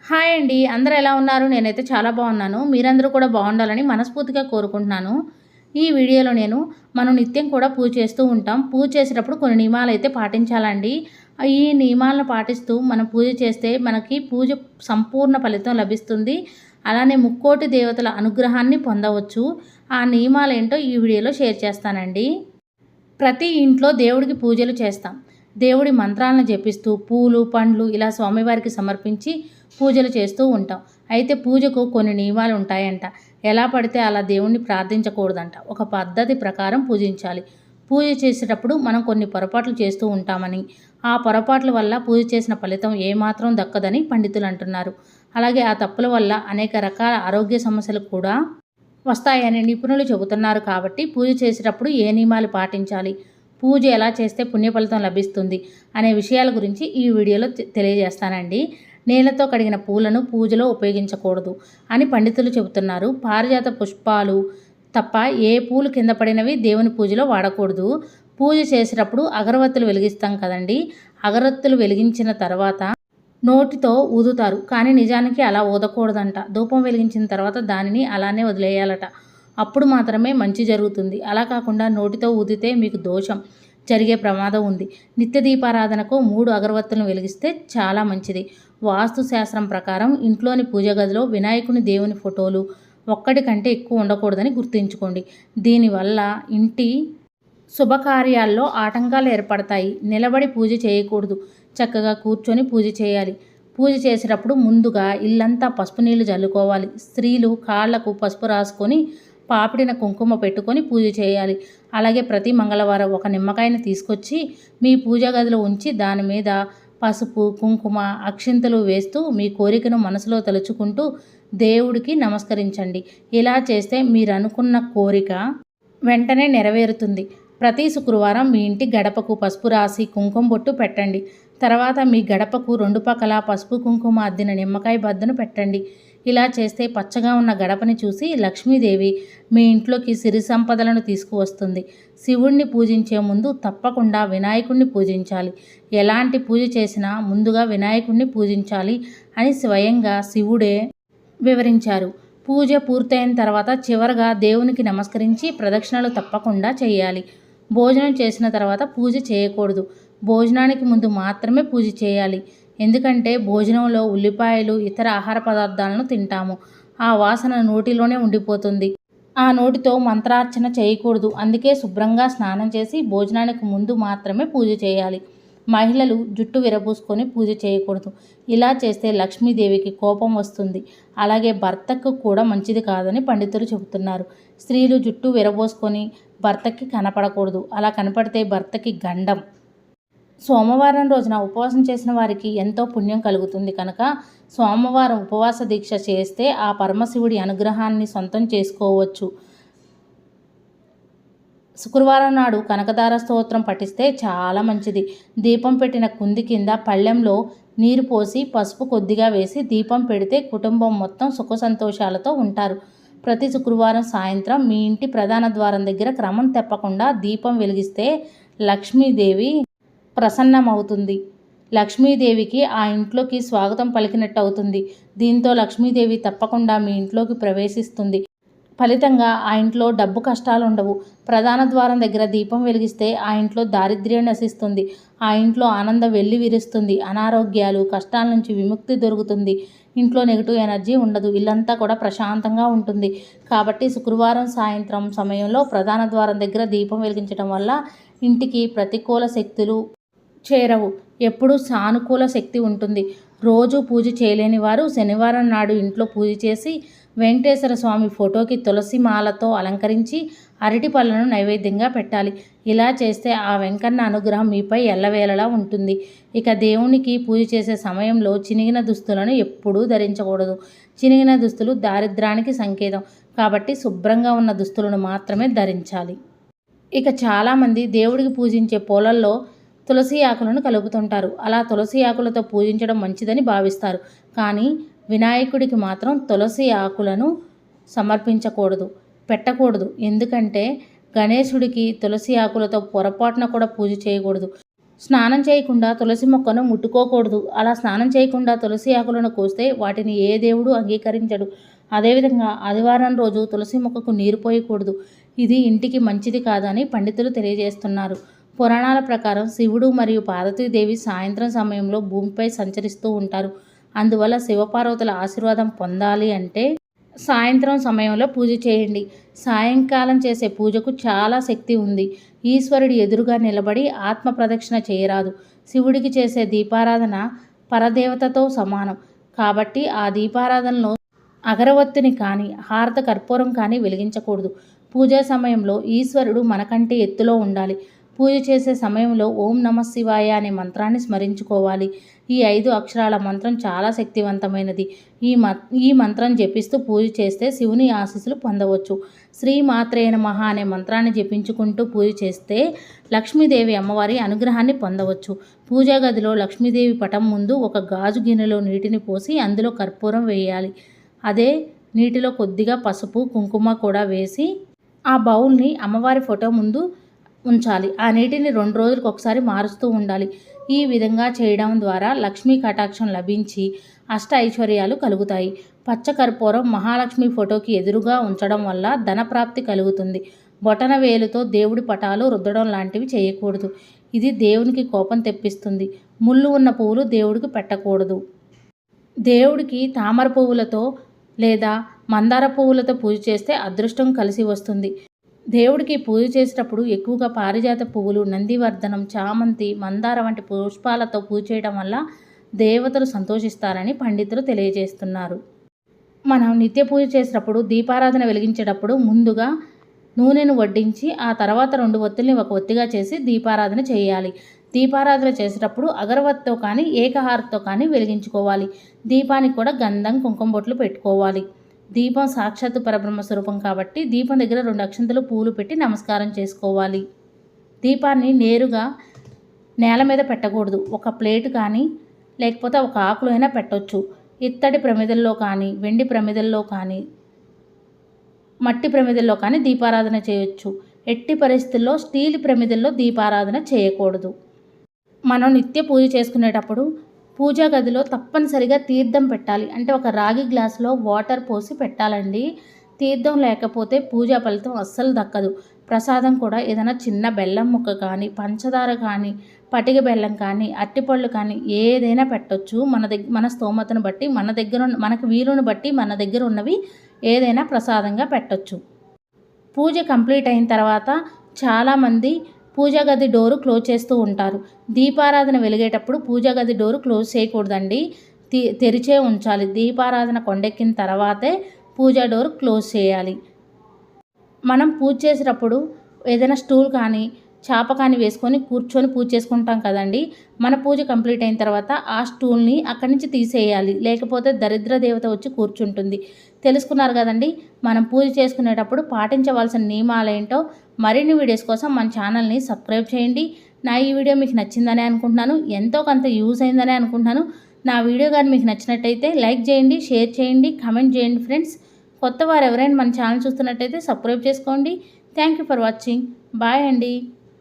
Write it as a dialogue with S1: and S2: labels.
S1: Hi అండి. అందరూ ఎలా ఉన్నారు? నేనైతే చాలా బాగున్నాను. మీరందరూ కూడా బాగుండాలని మనస్ఫూర్తిగా కోరుకుంటున్నాను. ఈ వీడియోలో మనం నిత్యం కూడా పూజ చేస్తూ ఉంటాం. పూజ చేసేటప్పుడు కొన్ని నియమాలైతే పాటించాలండి. ఈ నియమాలను పాటిస్తూ మనం పూజ చేస్తే మనకి పూజ సంపూర్ణ ఫలితం లభిస్తుంది. అలానే ముక్కోటి దేవతల అనుగ్రహాన్ని పొందవచ్చు. ఆ నియమాలేంటో ఈ వీడియోలో షేర్ చేస్తానండి. ప్రతి ఇంట్లో దేవుడికి పూజలు చేస్తాం. దేవుడి మంత్రాలను జపిస్తూ పూలు పండ్లు ఇలా స్వామివారికి సమర్పించి పూజలు చేస్తూ ఉంటాం. అయితే పూజకు కొన్ని నియమాలు ఉంటాయంట. ఎలా పడితే అలా దేవుణ్ణి ప్రార్థించకూడదంట. ఒక పద్ధతి ప్రకారం పూజించాలి. పూజ చేసేటప్పుడు మనం కొన్ని పొరపాట్లు చేస్తూ ఉంటామని, ఆ పొరపాట్ల వల్ల పూజ చేసిన ఫలితం ఏమాత్రం దక్కదని పండితులు అంటున్నారు. అలాగే ఆ తప్పుల వల్ల అనేక రకాల ఆరోగ్య సమస్యలు కూడా వస్తాయని నిపుణులు చెబుతున్నారు. కాబట్టి పూజ చేసేటప్పుడు ఏ నియమాలు పాటించాలి, పూజ ఎలా చేస్తే పుణ్యఫలితం లభిస్తుంది అనే విషయాల గురించి ఈ వీడియోలో తెలియజేస్తానండి. నీళ్లతో కడిగిన పూలను పూజలో ఉపయోగించకూడదు అని పండితులు చెబుతున్నారు. పారిజాత పుష్పాలు తప్ప ఏ పూలు కింద పడినవి దేవుని పూజలో వాడకూడదు. పూజ చేసేటప్పుడు అగరవత్తులు వెలిగిస్తాం కదండి. అగరవత్తులు వెలిగించిన తర్వాత నోటితో ఊదుతారు, కానీ నిజానికి అలా ఊదకూడదంట. ధూపం వెలిగించిన తర్వాత దానిని అలానే వదిలేయాలట. అప్పుడు మాత్రమే మంచి జరుగుతుంది. అలా కాకుండా నోటితో ఊదితే మీకు దోషం జరిగే ప్రమాదం ఉంది. నిత్య దీపారాధనకు 3 అగరవత్తులను వెలిగిస్తే చాలా మంచిది. వాస్తు శాస్త్రం ప్రకారం ఇంట్లోని పూజ గదిలో వినాయకుని దేవుని ఫోటోలు ఒక్కటి కంటే ఎక్కువ ఉండకూడదని గుర్తుంచుకోండి. దీనివల్ల ఇంటి శుభకార్యాల్లో ఆటంకాలు ఏర్పడతాయి. నిలబడి పూజ చేయకూడదు. చక్కగా కూర్చొని పూజ చేయాలి. పూజ చేసేటప్పుడు ముందుగా ఇల్లంతా పసుపు నీళ్లు జల్లుకోవాలి. స్త్రీలు కాళ్లకు పసుపు రాసుకొని పాపిడిన కుంకుమ పెట్టుకొని పూజ చేయాలి. అలాగే ప్రతి మంగళవారం ఒక నిమ్మకాయని తీసుకొచ్చి మీ పూజా గదిలో ఉంచి దాని మీద పసుపు కుంకుమ అక్షింతలు వేస్తూ మీ కోరికను మనసులో తలుచుకుంటూ దేవుడికి నమస్కరించండి. ఇలా చేస్తే మీరు అనుకున్న కోరిక వెంటనే నెరవేరుతుంది. ప్రతి శుక్రవారం మీ ఇంటి గడపకు పసుపు రాసి కుంకుమ బొట్టు పెట్టండి. తర్వాత మీ గడపకు 2 పక్కల పసుపు కుంకుమ అద్దిన నిమ్మకాయ బద్దను పెట్టండి. ఇలా చేస్తే పచ్చగా ఉన్న గడపని చూసి లక్ష్మీదేవి మీ ఇంట్లోకి సిరి సంపదలను తీసుకువస్తుంది. శివుణ్ణి పూజించే ముందు తప్పకుండా వినాయకుడిని పూజించాలి. ఎలాంటి పూజ చేసినా ముందుగా వినాయకుడిని పూజించాలి అని స్వయంగా శివుడే వివరించారు. పూజ పూర్తయిన తర్వాత చివరగా దేవునికి నమస్కరించి ప్రదక్షిణలు తప్పకుండా చేయాలి. భోజనం చేసిన తర్వాత పూజ చేయకూడదు. భోజనానికి ముందు మాత్రమే పూజ చేయాలి. ఎందుకంటే భోజనంలో ఉల్లిపాయలు ఇతర ఆహార పదార్థాలను తింటాము. ఆ వాసన నోటిలోనే ఉండిపోతుంది. ఆ నోటితో మంత్రార్చన చేయకూడదు. అందుకే శుభ్రంగా స్నానం చేసి భోజనానికి ముందు మాత్రమే పూజ చేయాలి. మహిళలు జుట్టు విరబూసుకొని పూజ చేయకూడదు. ఇలా చేస్తే లక్ష్మీదేవికి కోపం వస్తుంది. అలాగే భర్తకు కూడా మంచిది కాదని పండితులు చెబుతున్నారు. స్త్రీలు జుట్టు విరబోసుకొని భర్తకి కనపడకూడదు. అలా కనపడితే భర్తకి గండం. సోమవారం రోజున ఉపవాసం చేసిన వారికి ఎంతో పుణ్యం కలుగుతుంది కనుక సోమవారం ఉపవాస దీక్ష చేస్తే ఆ పరమశివుడి అనుగ్రహాన్ని సొంతం చేసుకోవచ్చు. శుక్రవారం నాడు కనకదార స్తోత్రం పఠిస్తే చాలా మంచిది. దీపం పెట్టిన కుంది కింద పళ్ళెంలో నీరు పోసి పసుపు కొద్దిగా వేసి దీపం పెడితే కుటుంబం మొత్తం సుఖ సంతోషాలతో ఉంటారు. ప్రతి శుక్రవారం సాయంత్రం మీ ఇంటి ప్రధాన ద్వారం దగ్గర క్రమం తప్పకుండా దీపం వెలిగిస్తే లక్ష్మీదేవి ప్రసన్నమవుతుంది. లక్ష్మీదేవికి ఆ ఇంట్లోకి స్వాగతం పలికినట్టు అవుతుంది. దీంతో లక్ష్మీదేవి తప్పకుండా మీ ఇంట్లోకి ప్రవేశిస్తుంది. ఫలితంగా ఆ ఇంట్లో డబ్బు కష్టాలు ఉండవు. ప్రధాన ద్వారం దగ్గర దీపం వెలిగిస్తే ఆ ఇంట్లో దారిద్ర్యం నశిస్తుంది. ఆ ఇంట్లో ఆనందం వెల్లి విరుస్తుంది. అనారోగ్యాలు కష్టాల నుంచి విముక్తి దొరుకుతుంది. ఇంట్లో నెగిటివ్ ఎనర్జీ ఉండదు. ఇల్లంతా కూడా ప్రశాంతంగా ఉంటుంది. కాబట్టి శుక్రవారం సాయంత్రం సమయంలో ప్రధాన ద్వారం దగ్గర దీపం వెలిగించడం వల్ల ఇంటికి ప్రతికూల శక్తులు చేరవు. ఎప్పుడూ సానుకూల శక్తి ఉంటుంది. రోజు పూజ చేయలేని వారు శనివారం నాడు ఇంట్లో పూజ చేసి వెంకటేశ్వర స్వామి ఫోటోకి తులసి మాలతో అలంకరించి అరటి పళ్ళను నైవేద్యంగా పెట్టాలి. ఇలా చేస్తే ఆ వెంకన్న అనుగ్రహం మీపై ఎల్లవేళలా ఉంటుంది. ఇక దేవునికి పూజ చేసే సమయంలో చినిగిన దుస్తులను ఎప్పుడూ ధరించకూడదు. చినిగిన దుస్తులు దారిద్రానికి సంకేతం. కాబట్టి శుభ్రంగా ఉన్న దుస్తులను మాత్రమే ధరించాలి. ఇక చాలామంది దేవుడికి పూజించే పూలల్లో తులసి ఆకులను కలుపుతుంటారు. అలా తులసి ఆకులతో పూజించడం మంచిదని భావిస్తారు. కానీ వినాయకుడికి మాత్రం తులసి ఆకులను సమర్పించకూడదు, పెట్టకూడదు. ఎందుకంటే గణేశుడికి తులసి ఆకులతో పొరపాటున కూడా పూజ చేయకూడదు. స్నానం చేయకుండా తులసి మొక్కను ముట్టుకోకూడదు. అలా స్నానం చేయకుండా తులసి ఆకులను కోస్తే వాటిని ఏ దేవుడు అంగీకరించడు. అదేవిధంగా ఆదివారం రోజు తులసి మొక్కకు నీరు పోయకూడదు. ఇది ఇంటికి మంచిది కాదని పండితులు తెలియజేస్తున్నారు. పురాణాల ప్రకారం శివుడు మరియు పార్వతీదేవి సాయంత్రం సమయంలో భూమిపై సంచరిస్తూ ఉంటారు. అందువల్ల శివపార్వతుల ఆశీర్వాదం పొందాలి అంటే సాయంత్రం సమయంలో పూజ చేయండి. సాయంకాలం చేసే పూజకు చాలా శక్తి ఉంది. ఈశ్వరుడి ఎదురుగా నిలబడి ఆత్మ ప్రదక్షిణ చేయరాదు. శివుడికి చేసే దీపారాధన పరదేవతతో సమానం. కాబట్టి ఆ దీపారాధనలో అగరవత్తిని కానీ హారత కర్పూరం కానీ వెలిగించకూడదు. పూజా సమయంలో ఈశ్వరుడు మనకంటే ఎత్తులో ఉండాలి. పూజ చేసే సమయంలో ఓం నమః శివాయ అనే మంత్రాన్ని స్మరించుకోవాలి. ఈ 5 అక్షరాల మంత్రం చాలా శక్తివంతమైనది. ఈ మంత్రం జపిస్తూ పూజ చేస్తే శివుని ఆశీస్సులు పొందవచ్చు. శ్రీ మాత్రే నమః అనే మంత్రాన్ని జపించుకుంటూ పూజ చేస్తే లక్ష్మీదేవి అమ్మవారి అనుగ్రహాన్ని పొందవచ్చు. పూజా గదిలో లక్ష్మీదేవి పటం ముందు ఒక గాజు గిన్నెలో నీటిని పోసి అందులో కర్పూరం వేయాలి. అదే నీటిలో కొద్దిగా పసుపు, కుంకుమ కూడా వేసి ఆ బౌల్ని అమ్మవారి ఫోటో ముందు ఉంచాలి. ఆ నీటిని 2 రోజులకు ఒకసారి మారుస్తూ ఉండాలి. ఈ విధంగా చేయడం ద్వారా లక్ష్మీ కటాక్షం లభించి అష్ట ఐశ్వర్యాలు కలుగుతాయి. పచ్చ కర్పూరం మహాలక్ష్మి ఫోటోకి ఎదురుగా ఉంచడం వల్ల ధనప్రాప్తి కలుగుతుంది. బొటన వేలుతో దేవుడి పటాలు రుద్దడం లాంటివి చేయకూడదు. ఇది దేవునికి కోపం తెప్పిస్తుంది. ముళ్ళు ఉన్న పువ్వులు దేవుడికి పెట్టకూడదు. దేవుడికి తామర పువ్వులతో లేదా మందార పువ్వులతో పూజ చేస్తే అదృష్టం కలిసి వస్తుంది. దేవుడికి పూజ చేసేటప్పుడు ఎక్కువగా పారిజాత పువ్వులు, నందివర్ధనం, చామంతి, మందార వంటి పుష్పాలతో పూజ చేయడం వల్ల దేవతలు సంతోషిస్తారని పండితులు తెలియజేస్తున్నారు. మనం నిత్య పూజ చేసేటప్పుడు దీపారాధన వెలిగించేటప్పుడు ముందుగా నూనెను వడ్డించి ఆ తర్వాత 2 ఒత్తుల్ని ఒక ఒత్తిగా చేసి దీపారాధన చేయాలి. దీపారాధన చేసేటప్పుడు అగరవత్తితో కానీ ఏకహారతితో కానీ వెలిగించుకోవాలి. దీపానికి కూడా గంధం, కుంకుమ బొట్లు పెట్టుకోవాలి. దీపం సాక్షాత్తు పరబ్రహ్మ స్వరూపం కాబట్టి దీపం దగ్గర 2 అక్షంతలు పూలు పెట్టి నమస్కారం చేసుకోవాలి. దీపాన్ని నేరుగా నేల మీద పెట్టకూడదు. ఒక ప్లేటు కానీ లేకపోతే ఒక ఆకులో అయినా పెట్టవచ్చు. ఇత్తడి ప్రమిదల్లో కానీ, వెండి ప్రమిదల్లో కానీ, మట్టి ప్రమిదల్లో కానీ దీపారాధన చేయొచ్చు. ఎట్టి పరిస్థితుల్లో స్టీల్ ప్రమిదల్లో దీపారాధన చేయకూడదు. మనం నిత్య పూజ చేసుకునేటప్పుడు పూజా గదిలో తప్పనిసరిగా తీర్థం పెట్టాలి. అంటే ఒక రాగి గ్లాసులో వాటర్ పోసి పెట్టాలండి. తీర్థం లేకపోతే పూజా ఫలితం అస్సలు దక్కదు. ప్రసాదం కూడా ఏదైనా చిన్న బెల్లం ముక్క కానీ, పంచదార కానీ, పటిక బెల్లం కానీ, అట్టిపళ్ళు కానీ ఏదైనా పెట్టొచ్చు. మన స్తోమతను బట్టి, మనకు వీలును బట్టి మన దగ్గర ఉన్నవి ఏదైనా ప్రసాదంగా పెట్టొచ్చు. పూజ కంప్లీట్ అయిన తర్వాత చాలామంది పూజా గది డోరు క్లోజ్ చేస్తూ ఉంటారు. దీపారాధన వెలిగేటప్పుడు పూజా గది డోరు క్లోజ్ చేయకూడదండి. తెరిచే ఉంచాలి. దీపారాధన కొండెక్కిన తర్వాతే పూజా డోరు క్లోజ్ చేయాలి. మనం పూజ చేసేటప్పుడు ఏదైనా స్టూల్ కానీ చాప కానీ వేసుకొని కూర్చొని పూజ చేసుకుంటాం కదండి. మన పూజ కంప్లీట్ అయిన తర్వాత ఆ స్టూల్ని అక్కడి నుంచి తీసేయాలి. లేకపోతే దరిద్ర దేవత వచ్చి కూర్చుంటుంది. తెలుసుకున్నారు కదండి. మనం పూజ చేసుకునేటప్పుడు పాటించవలసిన నియమాలేంటో. మరిన్ని వీడియోస్ కోసం మన ఛానల్ని సబ్స్క్రైబ్ చేయండి. నా ఈ వీడియో మీకు నచ్చిందని అనుకుంటున్నాను. ఎంతో కొంత యూజ్ అయిందని అనుకుంటున్నాను. నా వీడియో కానీ మీకు నచ్చినట్టయితే లైక్ చేయండి, షేర్ చేయండి, కామెంట్ చేయండి ఫ్రెండ్స్. కొత్త వారు ఎవరైనా మన ఛానల్ చూస్తున్నట్టయితే సబ్స్క్రైబ్ చేసుకోండి. Thank you for watching. Bye అండి.